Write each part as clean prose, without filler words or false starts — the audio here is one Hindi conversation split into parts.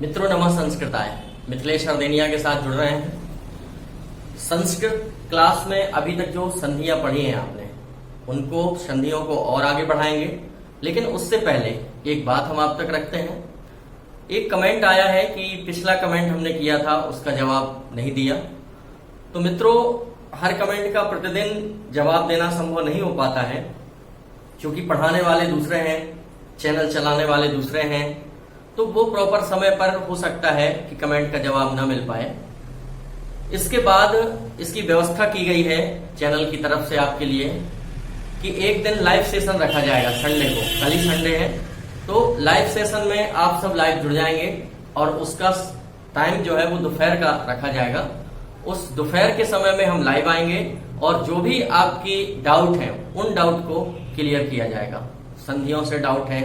मित्रों नमः संस्कृताय, मिथिलेश हरदेनिया के साथ जुड़ रहे हैं। संस्कृत क्लास में अभी तक जो संधियां पढ़ी हैं आपने, उनको संधियों को और आगे बढ़ाएंगे। लेकिन उससे पहले एक बात हम आप तक रखते हैं। एक कमेंट आया है कि पिछला कमेंट हमने किया था उसका जवाब नहीं दिया। तो मित्रों, हर कमेंट का प्रतिदिन जवाब देना संभव नहीं हो पाता है, क्योंकि पढ़ाने वाले दूसरे हैं, चैनल चलाने वाले दूसरे हैं। तो वो प्रॉपर समय पर हो सकता है कि कमेंट का जवाब ना मिल पाए। इसके बाद इसकी व्यवस्था की गई है चैनल की तरफ से आपके लिए कि एक दिन लाइव सेशन रखा जाएगा संडे को। कल ही संडे है, तो लाइव सेशन में आप सब लाइव जुड़ जाएंगे और उसका टाइम जो है वो दोपहर का रखा जाएगा। उस दोपहर के समय में हम लाइव आएंगे और जो भी आपकी डाउट है उन डाउट को क्लियर किया जाएगा। संधियों से डाउट है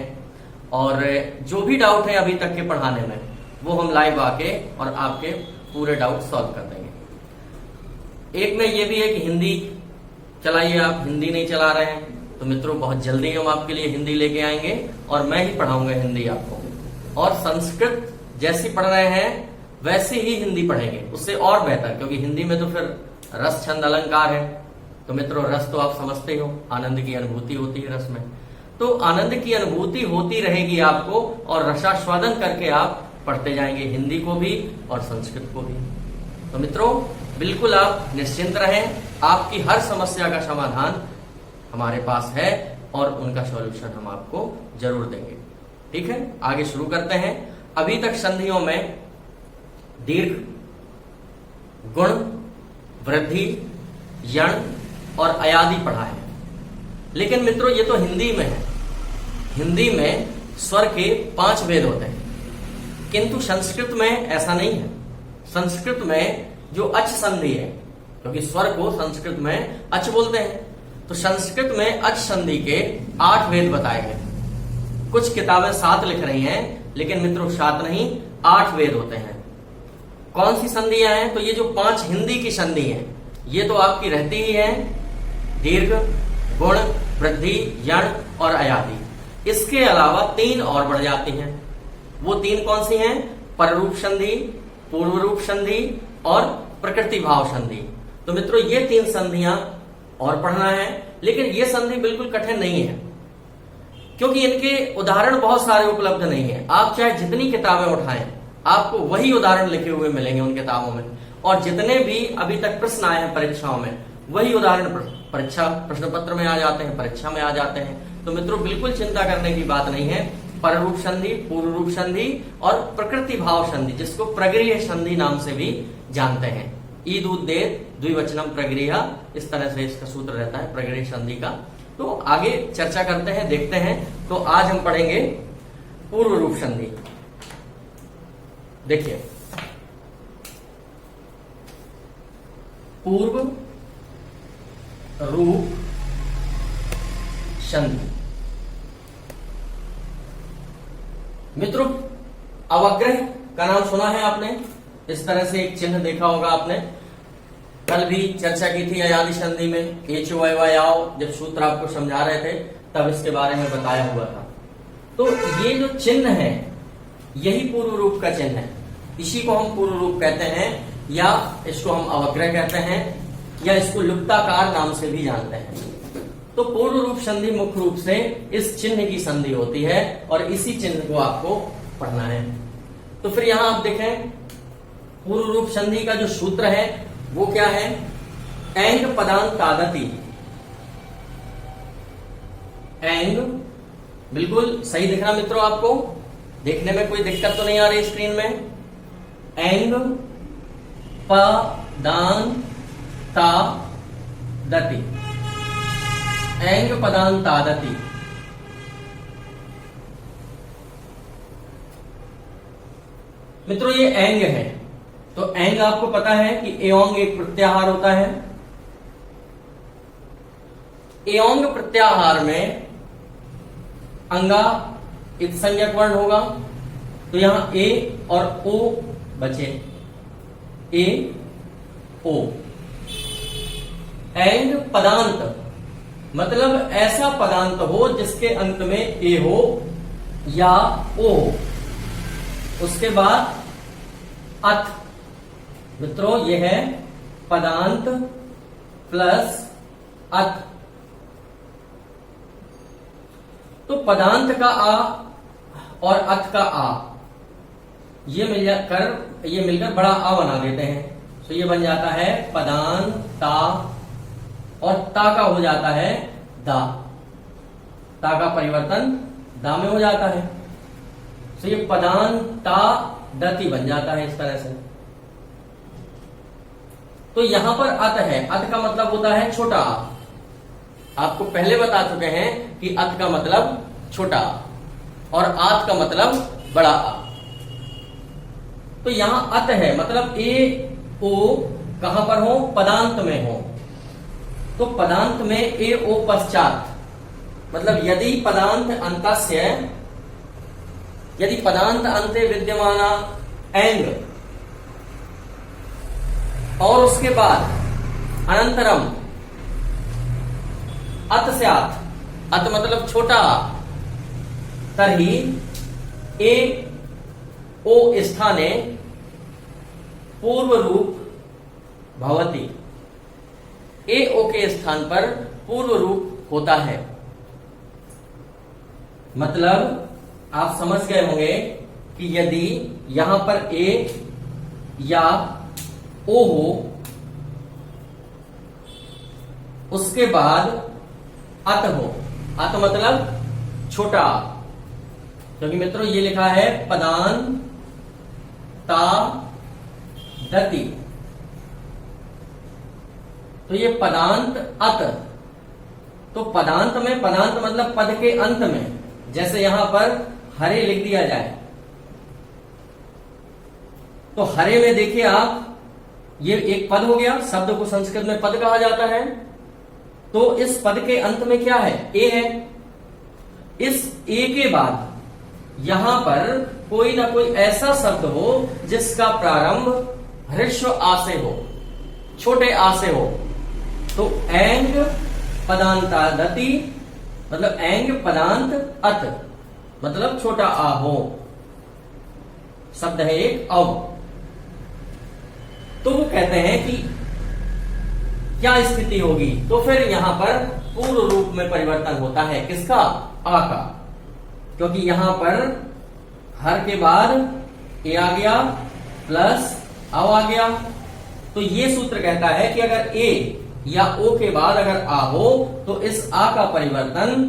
और जो भी डाउट है अभी तक के पढ़ाने में, वो हम लाइव आके और आपके पूरे डाउट सॉल्व कर देंगे। एक में ये भी है कि हिंदी चलाइए, आप हिंदी नहीं चला रहे हैं तो मित्रों बहुत जल्दी हम आपके लिए हिंदी लेके आएंगे और मैं ही पढ़ाऊंगा हिंदी आपको। और संस्कृत जैसी पढ़ रहे हैं वैसे ही हिंदी पढ़ेंगे, उससे और बेहतर, क्योंकि हिंदी में तो फिर रस छंद अलंकार है। तो मित्रों रस तो आप समझते हो, आनंद की अनुभूति होती है रस में। तो आनंद की अनुभूति होती रहेगी आपको और रसास्वादन करके आप पढ़ते जाएंगे हिंदी को भी और संस्कृत को भी। तो मित्रों बिल्कुल आप निश्चिंत रहें, आपकी हर समस्या का समाधान हमारे पास है और उनका सॉल्यूशन हम आपको जरूर देंगे। ठीक है, आगे शुरू करते हैं। अभी तक संधियों में दीर्घ, गुण, वृद्धि, यण और अयादि पढ़ा है। लेकिन मित्रों ये तो हिंदी में है। हिंदी में स्वर के 5 भेद होते हैं, किंतु संस्कृत में ऐसा नहीं है। संस्कृत में जो अच संधि है, क्योंकि स्वर को संस्कृत में अच बोलते हैं, तो संस्कृत में अच संधि के 8 भेद बताए गए। कुछ किताबें 7 लिख रही हैं, लेकिन मित्रों 7 नहीं 8 भेद होते हैं। कौन सी संधियां हैं? तो ये जो 5 हिंदी की संधि हैं, ये तो आपकी रहती ही है, दीर्घ, गुण, वृद्धि, यण और अयादि। इसके अलावा 3 और बढ़ जाती हैं। वो 3 कौन सी हैं? पररूप संधि, पूर्व रूप संधि और प्रकृति भाव संधि। तो मित्रों ये 3 संधियां और पढ़ना है। लेकिन ये संधि बिल्कुल कठिन नहीं है, क्योंकि इनके उदाहरण बहुत सारे उपलब्ध नहीं है। आप चाहे जितनी किताबें उठाएं, आपको वही उदाहरण लिखे हुए मिलेंगे उन किताबों में, और जितने भी अभी तक प्रश्न आए हैं परीक्षाओं में, वही उदाहरण परीक्षा प्रश्न पत्र में आ जाते हैं, परीक्षा में आ जाते हैं। तो मित्रों बिल्कुल चिंता करने की बात नहीं है। पररूप संधि, पूर्व रूप संधि और प्रकृति भाव संधि, जिसको प्रगृह्य संधि नाम से भी जानते हैं। ईद उद्देत द्विवचनम प्रगृह्य, इस तरह से इसका सूत्र रहता है प्रगृह्य संधि का। तो आगे चर्चा करते हैं, देखते हैं। तो आज हम पढ़ेंगे पूर्व रूप संधि। देखिए, पूर्व रूप संधि। मित्रों अवग्रह का नाम सुना है आपने? इस तरह से एक चिन्ह देखा होगा आपने। कल भी चर्चा की थी अयादि संधि में, HYY जब सूत्र आपको समझा रहे थे तब इसके बारे में बताया हुआ था। तो ये जो चिन्ह है यही पूर्व रूप का चिन्ह है। इसी को हम पूर्व रूप कहते हैं, या इसको हम अवग्रह कहते हैं, या इसको लुप्ताकार नाम से भी जानते हैं। तो पूर्व रूप संधि मुख्य रूप से इस चिन्ह की संधि होती है और इसी चिन्ह को आपको पढ़ना है। तो फिर यहां आप देखें, पूर्व रूप संधि का जो सूत्र है वो क्या है? एंग पदांत तादति। एंग बिल्कुल सही दिख रहा मित्रों आपको? देखने में कोई दिक्कत तो नहीं आ रही स्क्रीन में? एंग पदांत तादति, एंग पदांत तादति। मित्रों ये एंग है, तो एंग आपको पता है कि एओंग एक प्रत्याहार होता है। एओंग प्रत्याहार में अंगा इत्संज्ञक वर्ण होगा, तो यहां ए और ओ बचे, ए ओ। एंग पदांत मतलब ऐसा पदांत हो जिसके अंत में ए हो या ओ हो। उसके बाद अथ। मित्रों ये है पदांत प्लस अथ। तो पदांत का आ और अथ का आ ये मिलकर बड़ा आ बना देते हैं। तो ये बन जाता है पदांता और ता का हो जाता है दा। ता का परिवर्तन दा में हो जाता है। तो ये पदांता दति बन जाता है इस तरह से। तो यहां पर अत है। अत का मतलब होता है छोटा आ। आपको पहले बता चुके हैं कि अत का मतलब छोटा आ और आत का मतलब बड़ा आ। तो यहां अत है मतलब ए ओ कहां पर हो? पदांत में हो। तो पदांत में ए ओ पश्चात मतलब यदि पदांत अंते विद्यमाना एंग और उसके बाद अनंतरम अत स्यात्। अत मतलब छोटा आ। तर्हि ए ओ स्थाने पूर्व रूप भवति। ए ओ के स्थान पर पूर्व रूप होता है। मतलब आप समझ गए होंगे कि यदि यहां पर ए या ओ हो उसके बाद अत हो। अत मतलब छोटा आ। क्योंकि मित्रों ये लिखा है पदांता दति। तो ये पदांत अत। तो पदांत में पदांत मतलब पद के अंत में। जैसे यहां पर हरे लिख दिया जाए तो हरे में देखिए आप ये एक पद हो गया। शब्द को संस्कृत में पद कहा जाता है। तो इस पद के अंत में क्या है? ए है। इस ए के बाद यहां पर कोई ना कोई ऐसा शब्द हो जिसका प्रारंभ ह्रस्व आ से हो, छोटे आ से हो। तो एंग पदांता दति मतलब एंग पदांत अत मतलब छोटा आ हो। शब्द है एक अव। तो वो कहते हैं कि क्या स्थिति होगी? तो फिर यहां पर पूर्व रूप में परिवर्तन होता है। किसका? आ का। क्योंकि यहां पर हर के बाद ए आ गया प्लस अव आ गया। तो ये सूत्र कहता है कि अगर ए या ओ के बाद अगर आ हो तो इस आ का परिवर्तन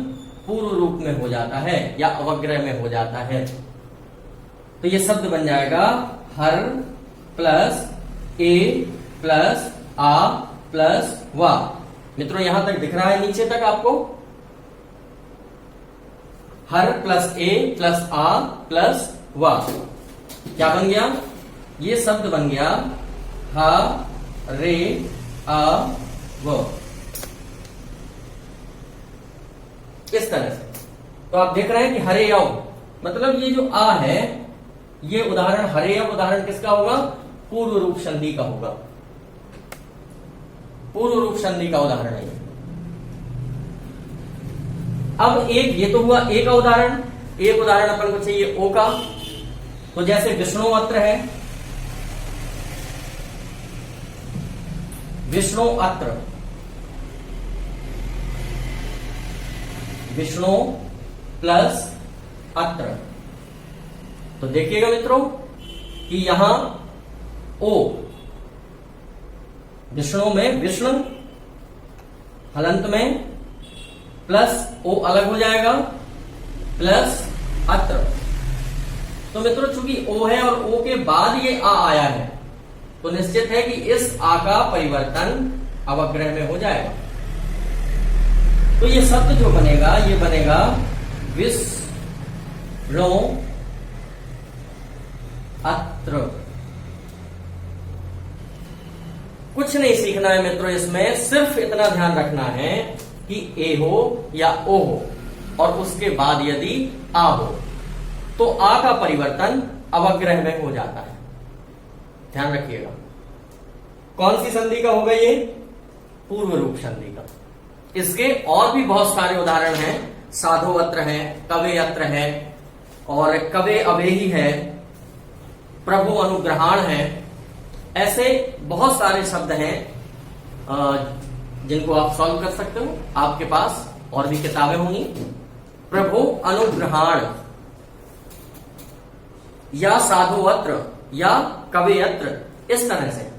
पूर्व रूप में हो जाता है या अवग्रह में हो जाता है। तो ये शब्द बन जाएगा हर प्लस ए प्लस आ प्लस वा। मित्रों यहां तक दिख रहा है नीचे तक आपको? हर प्लस ए प्लस आ प्लस वा क्या बन गया? ये शब्द बन गया हा रे आ व। इस तरह से तो आप देख रहे हैं कि हरे यव मतलब ये जो आ है ये उदाहरण हरे यव उदाहरण किसका होगा? पूर्व रूप संधि का होगा। पूर्व रूप संधि का उदाहरण है। अब एक ये तो हुआ ए का उदाहरण। एक उदाहरण अपन को चाहिए ओ का। तो जैसे विष्णु अत्र है, विष्णु अत्र, विष्णु प्लस अत्र। तो देखिएगा मित्रों कि यहां ओ विष्णु में विष्णु हलंत में प्लस ओ अलग हो जाएगा प्लस अत्र। तो मित्रों चूंकि ओ है और ओ के बाद ये आ आया है तो निश्चित है कि इस आ का परिवर्तन अवग्रह में हो जाएगा। तो ये शब्द जो बनेगा ये बनेगा विष्णु अत्र। कुछ नहीं सीखना है मित्रों, इसमें सिर्फ इतना ध्यान रखना है कि ए हो या ओ हो और उसके बाद यदि आ हो तो आ का परिवर्तन अवग्रह में हो जाता है। ध्यान रखिएगा। कौन सी संधि का होगा ये? पूर्व रूप संधि का। इसके और भी बहुत सारे उदाहरण हैं। साधो अत्र है, कवे अत्र है और कवे अवेही है प्रभु अनुग्रहाण है। ऐसे बहुत सारे शब्द हैं जिनको आप सॉल्व कर सकते हो। आपके पास और भी किताबें होंगी। प्रभु अनुग्रहाण या साधुवत्र या कवियत्र, इस तरह से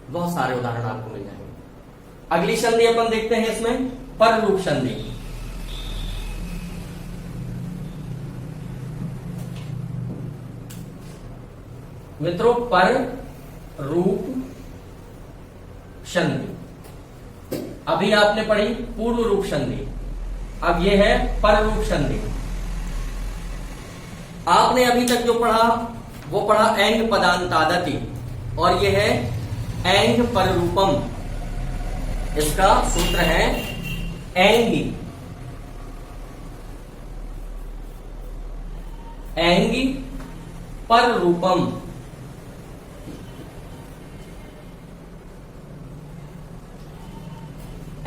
बहुत सारे उदाहरण आपको मिल जाएंगे। अगली संधि अपन देखते हैं इसमें पर रूप संधि। मित्रों, पर रूप संधि अभी आपने पढ़ी पूर्व रूप संधि, अब यह है पर रूप संधि। आपने अभी तक जो पढ़ा वो पढ़ा एंग पदांतादति, और यह है एंग पर रूपम। इसका सूत्र है एंगी। एंगी पर रूपम।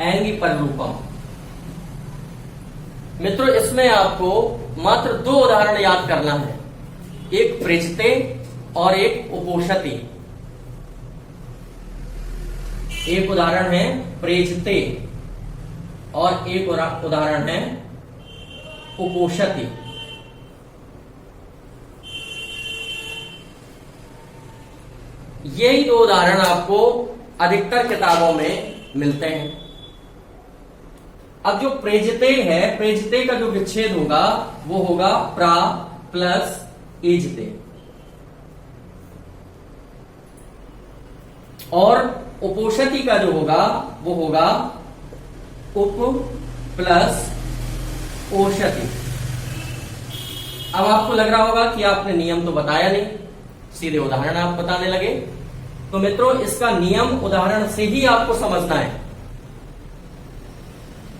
एंगी पर रूपम। मित्रों, इसमें आपको मात्र 2 उदाहरण याद करना है, एक प्रेजते और एक उपोषति। एक उदाहरण है प्रेजते और एक उदाहरण है उपोषति। यही 2 उदाहरण आपको अधिकतर किताबों में मिलते हैं। अब जो प्रेजते है, प्रेजते का जो विच्छेद होगा वो होगा प्रा प्लस एजते, और उपोषति का जो होगा वो होगा उप प्लस ओषति। अब आपको लग रहा होगा कि आपने नियम तो बताया नहीं, सीधे उदाहरण आप बताने लगे। तो मित्रों, इसका नियम उदाहरण से ही आपको समझना है।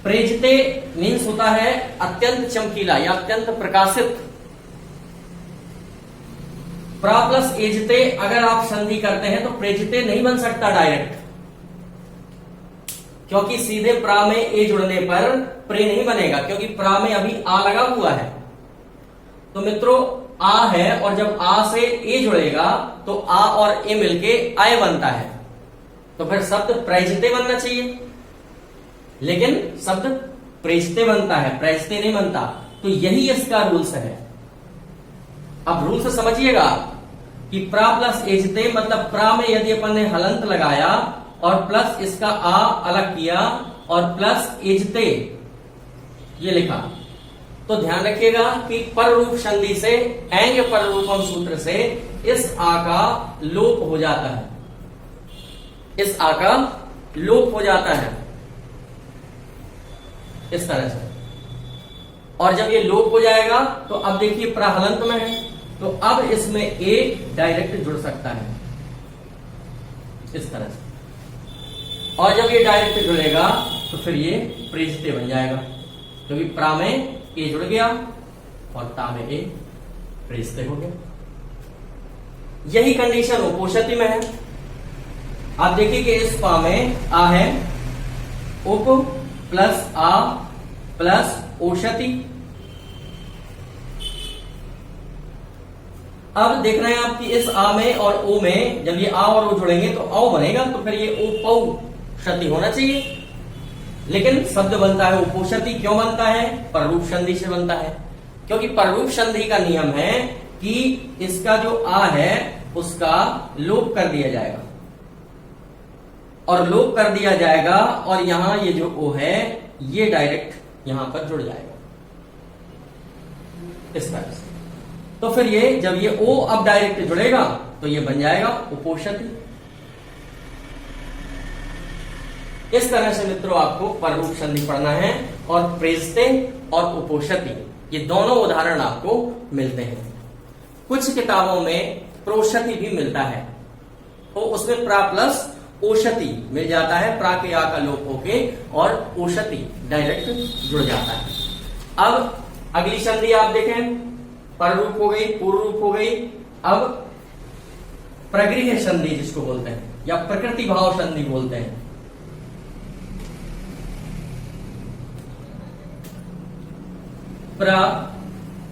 प्रेजते मीन्स होता है अत्यंत चमकीला या अत्यंत प्रकाशित। प्रा प्लस एजते अगर आप संधि करते हैं तो प्रेजते नहीं बन सकता डायरेक्ट, क्योंकि सीधे प्रा में ए जुड़ने पर प्रे नहीं बनेगा, क्योंकि प्रा में अभी आ लगा हुआ है। तो मित्रों, आ है और जब आ से ए जुड़ेगा तो आ और ए मिलके आय बनता है, तो फिर शब्द प्रेजते बनना चाहिए, लेकिन शब्द प्रेजते बनता है, प्रेजते नहीं बनता। तो यही इसका रूल्स है। अब रूल्स समझिएगा कि प्रा प्लस एजते मतलब प्रा में यदि अपन ने हलंत लगाया और प्लस इसका आ अलग किया और प्लस एजते ये लिखा, तो ध्यान रखिएगा कि पर रूप संधि से एंग पर रूपम सूत्र से इस आ का लोप हो जाता है। इस आ का लोप हो जाता है इस तरह से। और जब ये लोप हो जाएगा तो अब देखिए प्राहलंत में है, तो अब इसमें ए डायरेक्ट जुड़ सकता है इस तरह से। और जब ये डायरेक्ट जुड़ेगा तो फिर ये प्रेजते बन जाएगा, क्योंकि प्रा में ए जुड़ गया और ता में ए प्रेजते हो गया। यही कंडीशन उपोषति में है। आप देखिए कि इस पा में आ है, उप प्लस आ प्लस ओषति। अब देख रहे हैं आप कि इस आ में और ओ में जब ये आ और ओ जुड़ेंगे तो औ बनेगा, तो फिर ये उपौषति होना चाहिए, लेकिन शब्द बनता है उपोषति। क्यों बनता है? पररूप संधि से बनता है, क्योंकि पररूप संधि का नियम है कि इसका जो आ है उसका लोप कर दिया जाएगा, और लोप कर दिया जाएगा और यहां ये जो ओ है ये डायरेक्ट यहां पर जुड़ जाएगा इस तरह से। तो फिर ये जब ये ओ अब डायरेक्ट जुड़ेगा तो ये बन जाएगा उपोषति। इस तरह से मित्रों आपको पररूप संधि पढ़ना है, और प्रेजते और उपोषति ये दोनों उदाहरण आपको मिलते हैं। कुछ किताबों में प्रोषति भी मिलता है, तो उसमें प्रा प्लस ओषति मिल जाता है, प्रा के आ का लोप होके और ओषति डायरेक्ट जुड़ जाता है। अब अगली संधि आप देखें, पर रूप हो गई, पूर्व रूप हो गई। अब प्रगृह संधि जिसको बोलते हैं या प्रकृति भाव संधि बोलते हैं।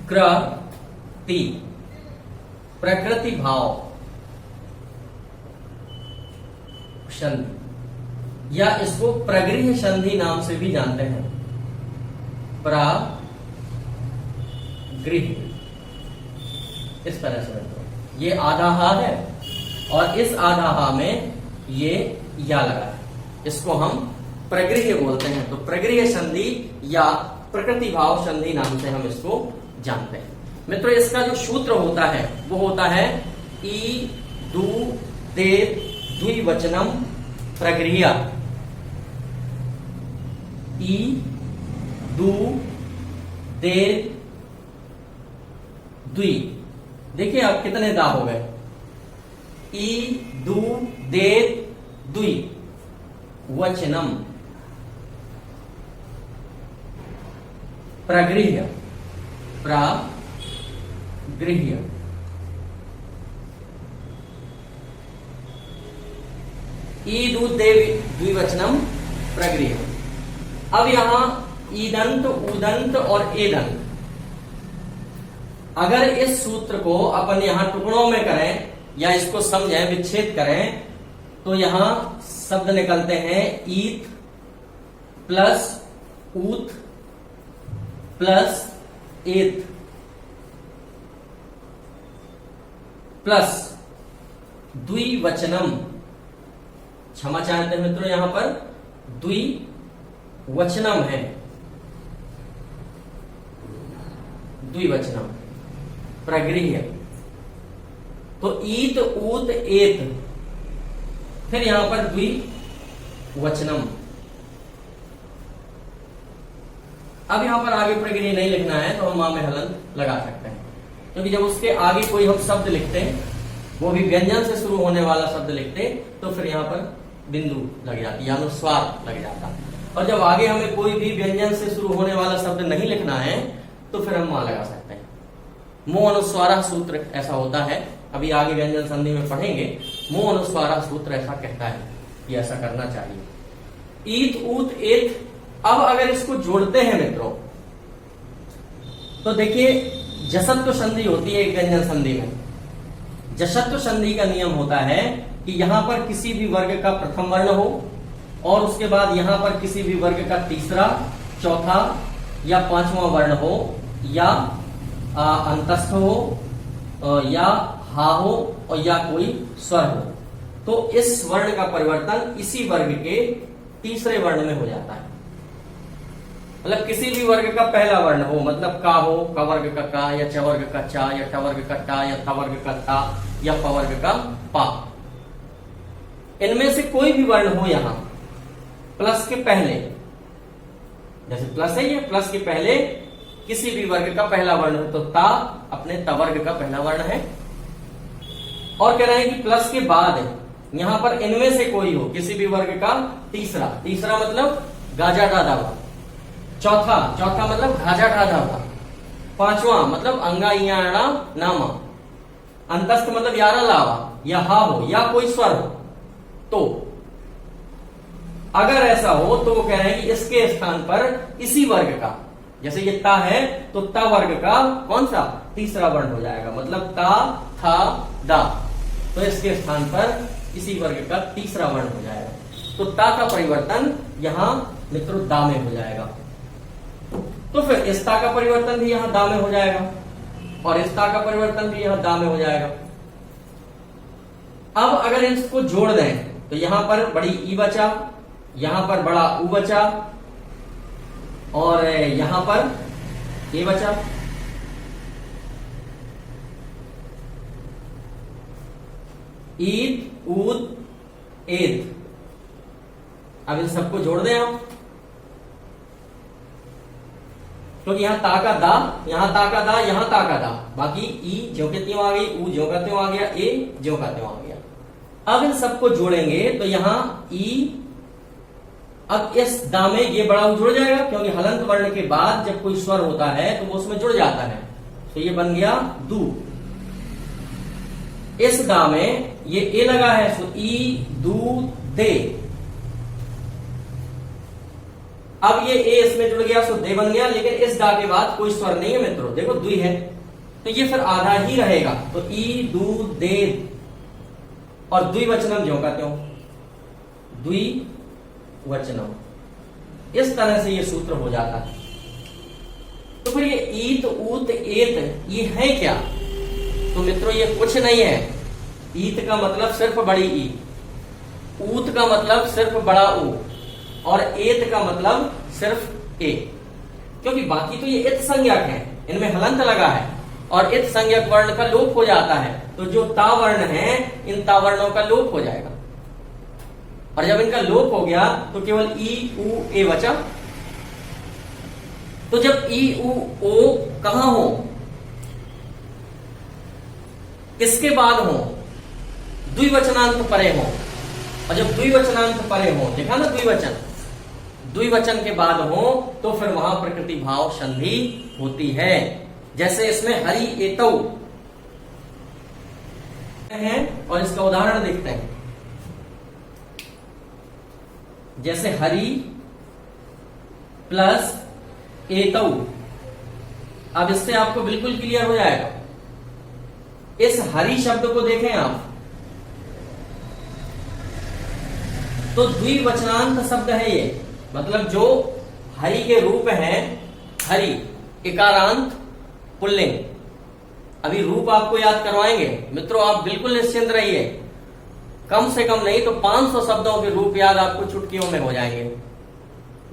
प्रकृति, प्रकृति भाव संधि, या इसको प्रगृह्य संधि नाम से भी जानते हैं। प्रगृह्य, इस तरह से मित्रों ये आधा हा है और इस आधा हा में ये या लगा है, इसको हम प्रगृह्य बोलते हैं। तो प्रगृह्य संधि या प्रकृति भाव संधि नाम से हम इसको जानते हैं। मित्रों इसका जो सूत्र होता है वो होता है ई दू दे द्विवचनम प्रगृह्य। ई दू दे द्वि, देखिए आप कितने दा हो गए, ई दू दे द्वि वचनम प्रगृह्य। प्रगृह्य ई दू दे द्विवचनम प्रगृह्य। अब यहां ईदंत, उदंत और एदंत, अगर इस सूत्र को अपन यहां टुकड़ों में करें या इसको समझें, विच्छेद करें, तो यहां शब्द निकलते हैं ईत प्लस ऊत प्लस एत प्लस द्विवचनम। क्षमा चाहते हैं मित्रों, यहां पर द्विवचनम है, द्विवचनम प्रगृह्य। तो ईत ऊत एत, फिर यहां पर द्विवचनम। अब यहां पर आगे प्रगृह्य नहीं लिखना है तो हम मां में हलंत लगा सकते हैं, क्योंकि जब उसके आगे कोई हम शब्द लिखते हैं, वो भी व्यंजन से शुरू होने वाला शब्द लिखते, तो फिर यहां पर बिंदु लग जाती है, अनुस्वार लग जाता। और जब आगे हमें कोई भी व्यंजन से शुरू होने वाला शब्द नहीं लिखना है तो फिर हम मां लगा सकते हैं। मुंह अनुस्वारा सूत्र ऐसा होता है, अभी आगे व्यंजन संधि में पढ़ेंगे। मुंह अनुस्वारा सूत्र ऐसा कहता है कि ऐसा करना चाहिए। ईत ऊत एत, अब अगर इसको जोड़ते हैं मित्रों तो देखिए जसत्व संधि होती है एक व्यंजन संधि में। जसत्व संधि का नियम होता है कि यहां पर किसी भी वर्ग का प्रथम वर्ण हो और उसके बाद यहां पर किसी भी वर्ग का तीसरा, चौथा या पांचवा वर्ण हो, या अंतस्थ हो, या हा हो, और या कोई स्वर हो। तो इस वर्ण का परिवर्तन इसी वर्ग के तीसरे वर्ण में हो जाता है। मतलब किसी भी वर्ग का पहला वर्ण हो, मतलब का हो, क वर्ग का का, या च वर्ग का चा, या ट वर्ग का टा, या थ वर्ग का ता, या प वर्ग का पा, इनमें से कोई भी वर्ण हो यहां प्लस के पहले, जैसे प्लस है ये, प्लस के पहले किसी भी वर्ग का पहला वर्ण हो, तो ता अपने त वर्ग का पहला वर्ण है। और कह रहे हैं कि प्लस के बाद यहां पर इनमें से कोई हो किसी भी वर्ग का तीसरा, तीसरा मतलब गाजा डा दावा, चौथा, चौथा मतलब घाजा ढा धावा, पांचवा मतलब अंगा इयाणा नामा, अंतस्थ मतलब यारा लावा, या हा हो, या कोई स्वर हो। तो अगर ऐसा हो तो वो कह रहे हैं कि इसके स्थान पर इसी वर्ग का, जैसे ये ता है तो ता वर्ग का कौन सा तीसरा वर्ण हो जाएगा, मतलब ता था दा, तो इसके स्थान पर इसी वर्ग का तीसरा वर्ण हो जाएगा। तो ता का परिवर्तन यहां मित्रों दा में हो जाएगा। तो फिर इस ता का परिवर्तन भी यहां दा में हो जाएगा और इस ता का परिवर्तन भी यहां दा में हो जाएगा। अब अगर इसको जोड़ दें तो यहां पर बड़ी ई बचा, यहां पर बड़ा ऊ बचा, और यहां पर ए बचा। ईद ऊद एद, अब इन सबको जोड़ दें आप, क्योंकि यहां ता का दा, यहां ता का दा, यहां ता का दा, बाकी ई ज्यों के त्यों आ गई, ऊ ज्यों का त्यों आ गया, ए ज्यों का त्यों आ गया। अब इन सबको जोड़ेंगे तो यहां ई, अब इस दा में ये बड़ा ऊ जुड़ जाएगा, क्योंकि हलंत वर्ण के बाद जब कोई स्वर होता है तो वो उसमें जुड़ जाता है, तो ये बन गया दू। इस दा में ये ए लगा है, तो ई दू दे। अब ये ए इसमें जुड़ गया, सो दे बन गया, लेकिन इस दा के बाद कोई स्वर नहीं है मित्रों, देखो द्वि है, तो ये फिर आधा ही रहेगा, तो ई दू दे, और द्विवचनम ज्यों का त्यों। द्विवचनम। इस तरह से ये सूत्र हो जाता है। तो फिर ये ईत, ऊत, एत ये है क्या? तो मित्रों ये कुछ नहीं है। ईत का मतलब सिर्फ बड़ी ई, ऊत का मतलब सिर्फ बड़ा ऊ, और एत का मतलब सिर्फ ए, क्योंकि बाकी तो ये इत संज्ञक है, इनमें हलंत लगा है और इत संज्ञक वर्ण का लोप हो जाता है। तो जो ता वर्ण है, इन ता वर्णों का लोप हो जाएगा, और जब इनका लोप हो गया तो केवल ई, उ, ए बचा। तो जब ई, उ, ओ कहां हो, किसके बाद हो? द्विवचनांत परे हो। और जब द्विवचनांत परे हो, देखा ना द्विवचन, द्विवचन के बाद हो तो फिर वहां प्रकृति भाव संधि होती है। जैसे इसमें हरि एतौ है, और इसका उदाहरण देखते हैं। जैसे हरि प्लस एतौ, अब इससे आपको बिल्कुल क्लियर हो जाएगा। इस हरि शब्द को देखें आप, तो द्विवचनांत शब्द है ये, मतलब जो हरि के रूप हैं, हरि इकारांत पुल्लिंग। अभी रूप आपको याद करवाएंगे मित्रों, आप बिल्कुल निश्चिंत रहिए। कम से कम नहीं तो 500 शब्दों के रूप याद आपको चुटकियों में हो जाएंगे।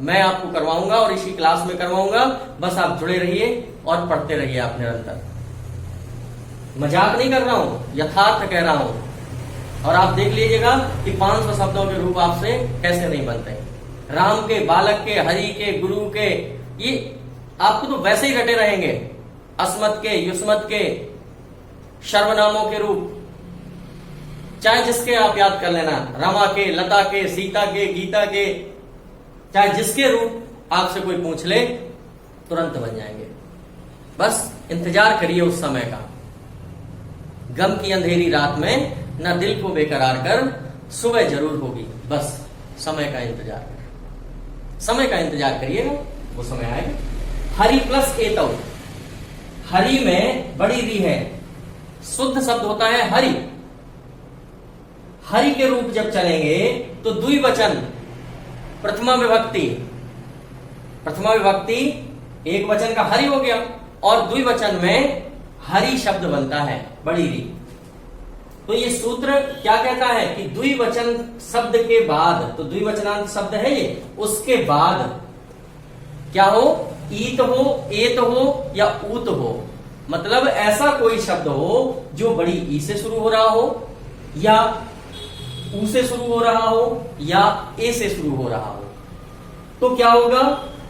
मैं आपको करवाऊंगा और इसी क्लास में करवाऊंगा, बस आप जुड़े रहिए और पढ़ते रहिए आप निरंतर। मजाक नहीं कर रहा हूं, यथार्थ कह रहा हूं। और आप देख लीजिएगा कि 500 शब्दों के रूप आपसे कैसे नहीं बनते। राम के, बालक के, हरि के, गुरु के, ये आपको तो वैसे ही रटे रहेंगे। अस्मत् के, युष्मत् के, सर्वनामों के रूप चाहे जिसके आप याद कर लेना, रमा के, लता के, सीता के, गीता के, चाहे जिसके रूप आपसे कोई पूछ ले तुरंत बन जाएंगे। बस इंतजार करिए उस समय का। गम की अंधेरी रात में न दिल को बेकरार कर, सुबह जरूर होगी, बस समय का इंतजार कर, समय का इंतजार करिएगा, वो समय आएगा। हरि प्लस एतौ, हरि में बड़ी री है, शुद्ध शब्द होता है हरि। हरि के रूप जब चलेंगे तो द्विवचन, प्रथमा विभक्ति, प्रथमा विभक्ति एक वचन का हरि हो गया, और द्विवचन में हरि शब्द बनता है, बड़ी री। तो ये सूत्र क्या कहता है कि द्विवचन शब्द के बाद, तो द्विवचनांत शब्द है ये, उसके बाद क्या हो? ईत हो, एत हो या ऊत हो, मतलब ऐसा कोई शब्द हो जो बड़ी ई से शुरू हो रहा हो, या ऊ से शुरू हो रहा हो, या ए से शुरू हो रहा हो। तो क्या होगा?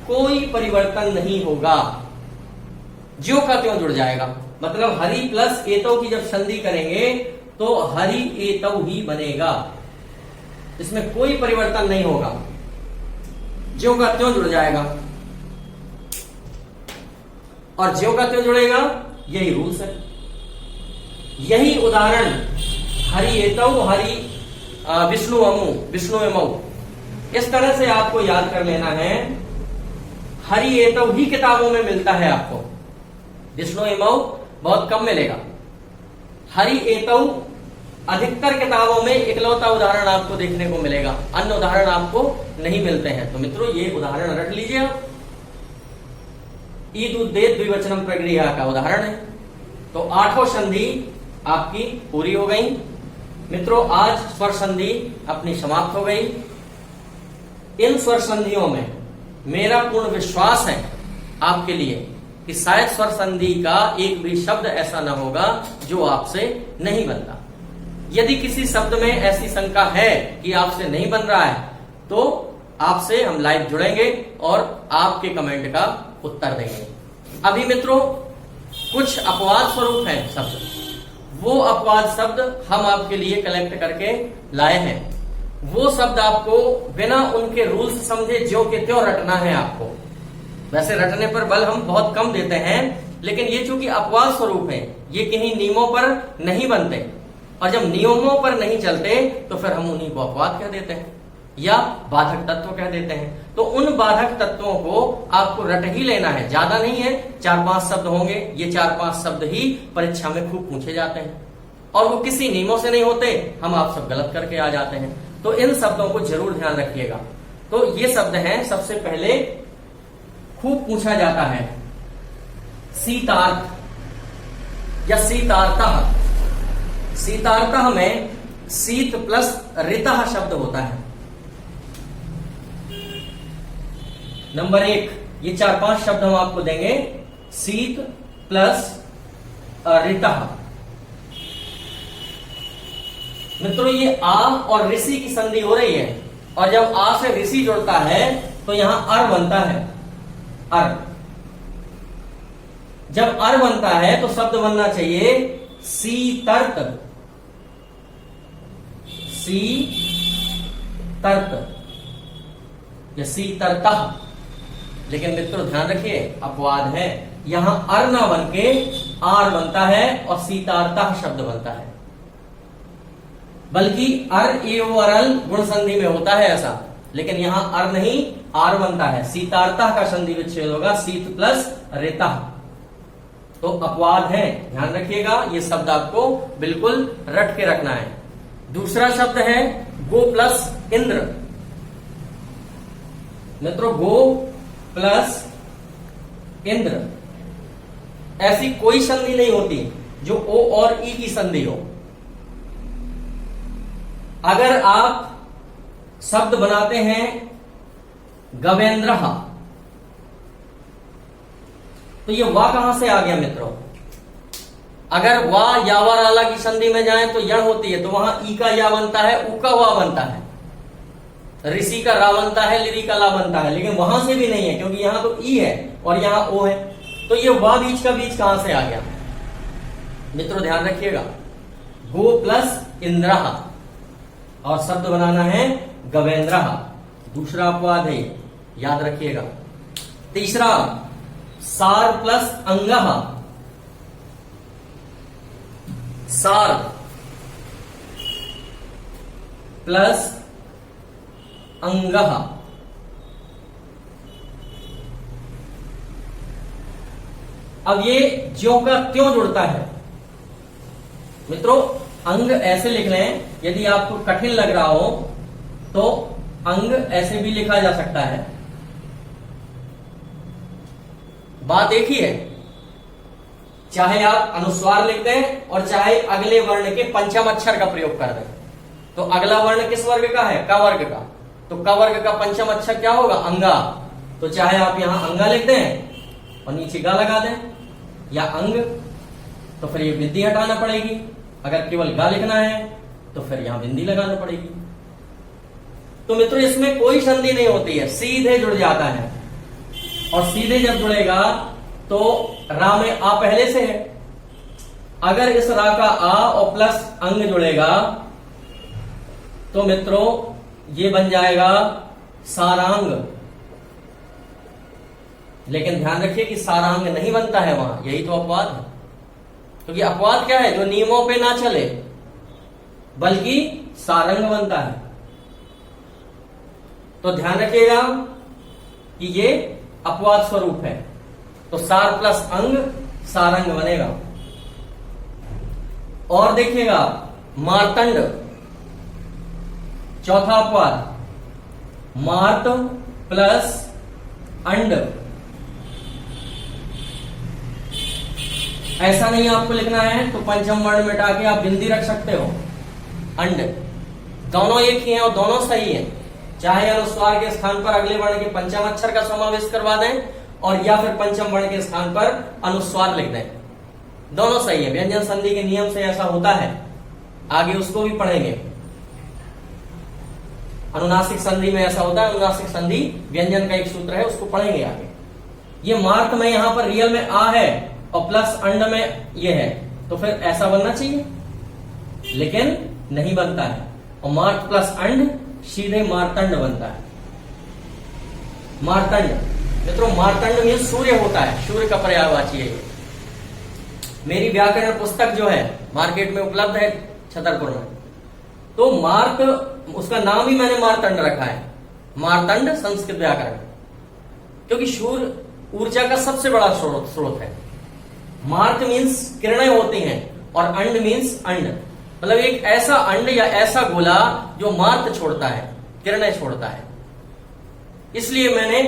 कोई परिवर्तन नहीं होगा, ज्यों का त्यों जुड़ जाएगा। मतलब हरि प्लस एतौ की जब संधि करेंगे तो हरि एतौ ही बनेगा, इसमें कोई परिवर्तन नहीं होगा, ज्यों का त्यों जुड़ जाएगा। और ज्यों का त्यों जुड़ेगा, यही रूल्स है, यही उदाहरण हरि एतौ, हरि विष्णु अमु, विष्णु एमौ, इस तरह से आपको याद कर लेना है। हरि एतौ ही किताबों में मिलता है आपको, विष्णु एमौ बहुत कम मिलेगा। हरि एतौ अधिकतर किताबों में इकलौता उदाहरण आपको देखने को मिलेगा, अन्य उदाहरण आपको नहीं मिलते हैं। तो मित्रों ये उदाहरण रख लीजिए आप। ईद उद्देत द्विवचनम प्रक्रिया का उदाहरण है। तो 8 संधि आपकी पूरी हो गई। मित्रों आज स्वर संधि अपनी समाप्त हो गई। इन स्वर संधियों में मेरा पूर्ण विश्वास है आपके लिए कि शायद स्वर संधि का एक भी शब्द ऐसा ना होगा जो आपसे नहीं बनता। यदि किसी शब्द में ऐसी शंका है कि आपसे नहीं बन रहा है तो आपसे हम लाइव जुड़ेंगे और आपके कमेंट का उत्तर देंगे। अभी मित्रों कुछ अपवाद स्वरूप हैं शब्द, वो अपवाद शब्द हम आपके लिए कलेक्ट करके लाए हैं। वो शब्द आपको बिना उनके रूल्स समझे ज्यों के त्यों रटना है आपको। वैसे रटने पर बल हम बहुत कम देते हैं, लेकिन ये चूंकि अपवाद स्वरूप है, ये किन्हीं नियमों पर नहीं बनते, और जब नियमों पर नहीं चलते तो फिर हम उन्हीं को अपवाद कह देते हैं या बाधक तत्व कह देते हैं। तो उन बाधक तत्वों को आपको रट ही लेना है, ज्यादा नहीं है, 4-5 शब्द होंगे। ये 4-5 शब्द ही परीक्षा में खूब पूछे जाते हैं और वो किसी नियमों से नहीं होते, हम आप सब गलत करके आ जाते हैं। तो इन शब्दों को जरूर ध्यान रखिएगा। तो ये शब्द हैं, सबसे पहले खूब पूछा जाता है शीतार्थ या शीतार्थः। शीतार्थः में शीत प्लस ऋतः शब्द होता है। नंबर 1, ये 4-5 शब्द हम आपको देंगे, शीत प्लस ऋतः। मित्रों ये आ और ऋषि की संधि हो रही है, और जब आ से ऋषि जुड़ता है तो यहां अर बनता है। अर, जब अर बनता है तो शब्द बनना चाहिए शीतर्त। शीतर्त या शीतर्तः। लेकिन मित्रों ध्यान रखिए, अपवाद है, यहां अर ना बन के आर बनता है और शीतार्थः शब्द बनता है। बल्कि अर एव अरल गुण संधि में होता है ऐसा, लेकिन यहां अर नहीं आर बनता है। शीतार्थः का संधि विच्छेद होगा शीत प्लस ऋतः। तो अपवाद है, ध्यान रखिएगा, ये शब्द आपको बिल्कुल रट के रखना है। दूसरा शब्द है गो प्लस इंद्र। मित्रों गो प्लस इंद्र, ऐसी कोई संधि नहीं होती जो ओ और ई की संधि हो। अगर आप शब्द बनाते हैं गवेंद्रः, तो ये वा कहां से आ गया मित्रों? अगर वा यावा राला की संधि में जाए तो यण होती है, तो वहां ई का या बनता है, उ का वा बनता है, ऋषि का रा बनता है, लिरी का ला बनता है। लेकिन वहां से भी नहीं है, क्योंकि यहां तो ई है और यहां ओ है। तो ये वा बीच का बीच कहां से आ गया? मित्रों ध्यान रखिएगा, गो प्लस इंद्रः और शब्द बनाना है गवेंद्रः। दूसरा अपवाद है, याद रखिएगा। तीसरा सार प्लस अंगः। सार प्लस अंगः। अब ये ज्यों का त्यों जुड़ता है। मित्रों अंग ऐसे लिख लें, यदि आपको कठिन लग रहा हो तो अंग ऐसे भी लिखा जा सकता है। बात एक ही है, चाहे आप अनुस्वार लिख दें और चाहे अगले वर्ण के पंचम अक्षर का प्रयोग कर दें। तो अगला वर्ण किस वर्ग का है? क वर्ग का। तो क वर्ग का पंचम अक्षर क्या होगा? अंगा। तो चाहे आप यहां अंगा लिख दें और नीचे गा लगा दें, या अंग, तो फिर ये बिंदी हटाना पड़ेगी। अगर केवल गा लिखना है तो फिर यहां बिंदी लगाना पड़ेगी। तो मित्रों इसमें कोई संधि नहीं होती है, सीधे जुड़ जाता है। और सीधे जब जुड़ेगा तो रा में आ पहले से है। अगर इस रा का आ और प्लस अंग जुड़ेगा तो मित्रों ये बन जाएगा सारांग। लेकिन ध्यान रखिए कि सारांग नहीं बनता है वहां, यही तो अपवाद है। क्योंकि अपवाद क्या है? जो नियमों पे ना चले, बल्कि सारंग बनता है। तो ध्यान रखिएगा कि ये अपवाद स्वरूप है। तो सार प्लस अंग सारंग बनेगा। और देखिएगा मार्तंड, चौथा अपवाद, मार्त प्लस अंड। ऐसा नहीं आपको लिखना है तो पंचम वर्ण मिटा के आप बिंदी रख सकते हो। अंड, दोनों एक ही हैं और दोनों सही हैं। चाहे अनुस्वार के स्थान पर अगले वर्ण के पंचम अक्षर का समावेश करवा दें और या फिर पंचम वर्ण के स्थान पर अनुस्वार लिख दें, दोनों सही है। व्यंजन संधि के नियम से ऐसा होता है, आगे उसको भी पढ़ेंगे। अनुनासिक संधि में ऐसा होता है, अनुनासिक संधि व्यंजन का एक सूत्र है, उसको पढ़ेंगे आगे। ये मार्त में यहां पर रियल में आ है और प्लस अंड में ये है, तो फिर ऐसा बनना चाहिए, लेकिन नहीं बनता है। और मार्त प्लस अंड सीधे मार्तंड बनता है। मार्तंड, मित्रों मार्तंड में सूर्य होता है, सूर्य का पर्यायवाची है। मेरी व्याकरण पुस्तक जो है मार्केट में उपलब्ध है छतरपुर में, तो मार्त उसका नाम ही मैंने मार्तंड रखा है, मार्तंड संस्कृत व्याकरण, क्योंकि सूर्य ऊर्जा का सबसे बड़ा स्रोत है। मार्त मीन्स किरणें होती हैं और अंड मीन्स अंड। मतलब एक ऐसा अंड या ऐसा गोला जो मार्ग छोड़ता है, किरणें छोड़ता है। इसलिए मैंने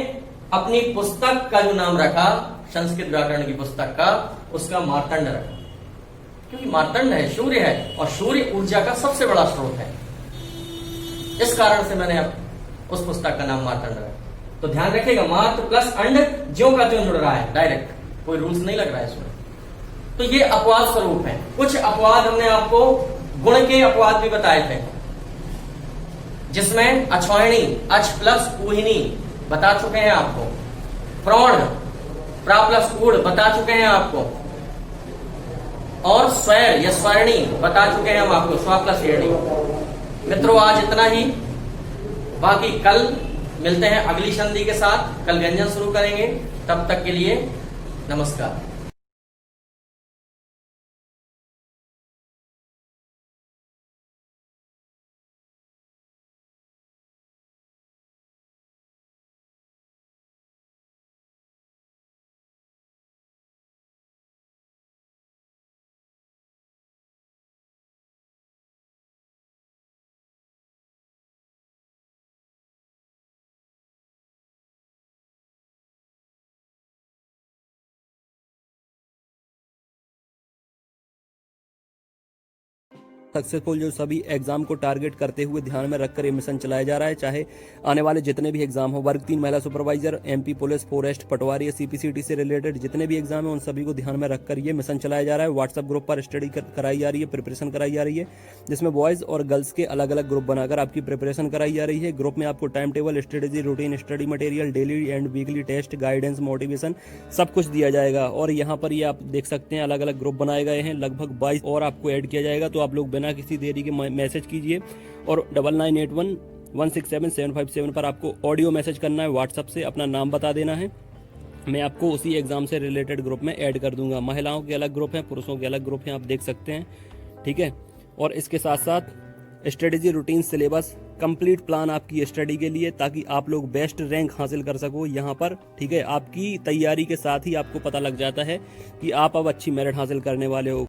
अपनी पुस्तक का जो नाम रखा, संस्कृत व्याकरण की पुस्तक का, उसका मार्तंड रखा, क्योंकि मार्तंड है, सूर्य है, और सूर्य ऊर्जा का सबसे बड़ा स्रोत है। इस कारण से मैंने अब उस पुस्तक का नाम मार्तंड रखा। तो ध्यान रखिएगा, मात्र प्लस अंड ज्यों का त्यों जुड़ रहा है, डायरेक्ट, कोई रूल्स नहीं लग रहा है इसमें। तो ये अपवाद स्वरूप है। कुछ अपवाद हमने आपको गुण के अपवाद भी बताए थे, जिसमें अछौहिणी, अच प्लस ऊहिनी बता चुके हैं आपको, प्रौढ़, प्रा प्लस ऊढ़ बता चुके हैं आपको, और स्वैर या स्वर्णी बता चुके हैं हम आपको, स्वा प्लस एणी। मित्रों, आज इतना ही, बाकी कल मिलते हैं अगली संधि के साथ, कल व्यंजन शुरू करेंगे। तब तक के लिए नमस्कार। सक्सेसफुल जो सभी एग्जाम को टारगेट करते हुए ध्यान में रखकर ये मिशन चलाया जा रहा है। चाहे आने वाले जितने भी एग्जाम हो, वर्ग 3 महिला सुपरवाइजर, एमपी पुलिस, फॉरेस्ट, पटवारी, सीपीसीटी से रिलेटेड जितने भी एग्जाम है, उन सभी को ध्यान में रखकर ये मिशन चलाया जा रहा है। व्हाट्सएप ग्रुप पर स्टडी कराई जा रही है, प्रिपरेशन कराई जा रही है, जिसमें बॉयज और गर्ल्स के अलग अलग ग्रुप बनाकर आपकी प्रिपरेशन कराई जा रही है। ग्रुप में आपको time table, strategy, routine, study material, daily and weekly test, guidance, motivation सब कुछ दिया जाएगा। और यहाँ पर ये आप देख सकते हैं अलग अलग ग्रुप बनाए गए हैं, लगभग 22 और आपको ऐड किया जाएगा। तो आप लोग बिना किसी देरी के मैसेज कीजिए, और 9981167757 पर आपको ऑडियो मैसेज करना है। व्हाट्सएप से अपना नाम बता देना है, मैं आपको उसी एग्जाम से रिलेटेड ग्रुप में ऐड कर दूंगा। महिलाओं के अलग ग्रुप हैं, पुरुषों के अलग ग्रुप हैं, आप देख सकते हैं, ठीक है। और इसके साथ साथ strategy, routine, syllabus, complete plan आपकी स्टडी के लिए, ताकि आप लोग बेस्ट रैंक हासिल कर सको यहाँ पर, ठीक है। आपकी तैयारी के साथ ही आपको पता लग जाता है कि आप अब अच्छी मेरिट हासिल करने वाले हो।